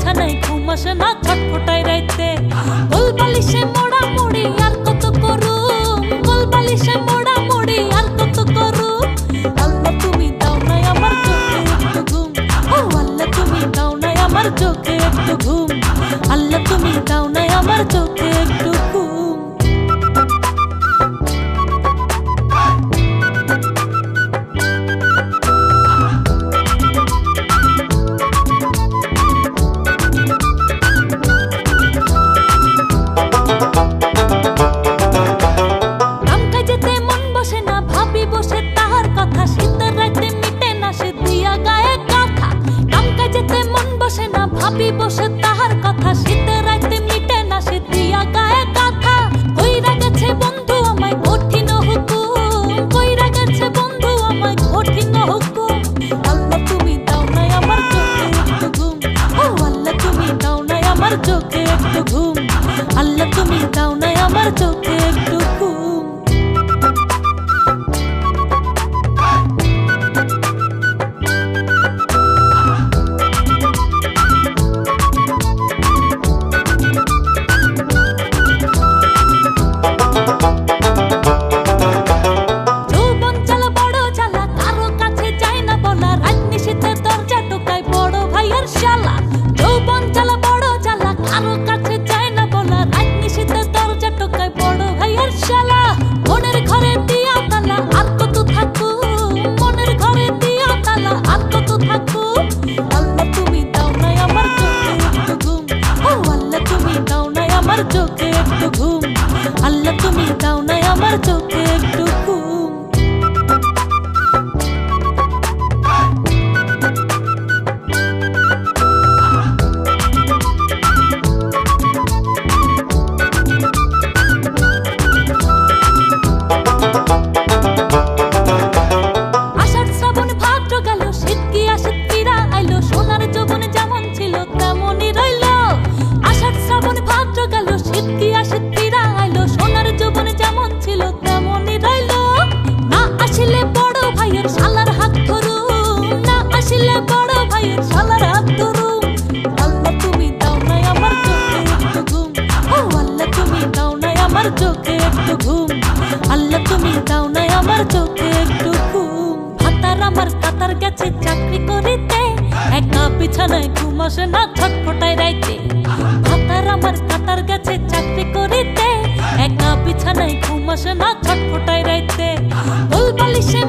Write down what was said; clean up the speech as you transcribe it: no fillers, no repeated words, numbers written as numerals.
বিছানায় ঘুম আসে না ছটফটায় রাইতে। গোল বালিশে মোড়া মুড়ি আর কত করুম, গোল বালিশে মোড়া মুড়ি আর কত করুম। আল্লাহ তুমি দাও নাই আমার চোখে একটু ঘুম, ও আল্লাহ তুমি দাও নাই আমার চোখে একটু ঘুম, আল্লাহ তুমি দাও নাই আমার চোখে একটু ঘুম। ভাবি বসে তাহার কথা শীতের রাতে মিটে না সে দিয়া গায়ে কাঁথা। কইরা গেছে বন্ধু আমায় কঠিন হুকুম, কইরা গেছে বন্ধু আমায় কঠিন হুকুম। আল্লাহ তুমি দাও নাই আমার চোখে একটু ঘুম, ও আল্লাহ তুমি দাও নাই আমার চোখে একটু ঘুম, আল্লাহ তুমি দাও নাই আমার চোখে একটু ঘুম। চোখে একটু ঘুম, আল্লাহ তুমি দাও নাই আমার চোখে একটু ঘুম। আষাঢ় শ্রাবণ ভাদ্র গেল, শীত কি আসে ফিরা আইলো, সোনার যৌবন যেমন ছিল তেমনই রইল। আষাঢ় শ্রাবণ ভাদ্র গেল, শীত কি আসে ফিরা আইলো, সোনার যৌবন যেমন ছিল তেমনই রইল। না আসিলে বড় ভাইয়ের শালার হাত ধরুম, না আসিলে বড় ভাইয়ের শালার হাত ধরুম। আল্লাহ তুমি দাও নাই আমার চোখে একটু ঘুম, ও আল্লাহ তুমি দাও নাই আমার চোখে একটু ঘুম, আল্লাহ তুমি দাও নাই আমার চোখে একটু ঘুম। ভাতার আমার কাতার গেছে চাকরি করিতে, একা বিছানায় ঘুম আসে না ছটফটায় রাইতে। ভাতার আমার কাতার গেছে চাকরি করিতে, একা বিছানায় ঘুম আসে না ছটফটায় রাইতে। গোল বালিশে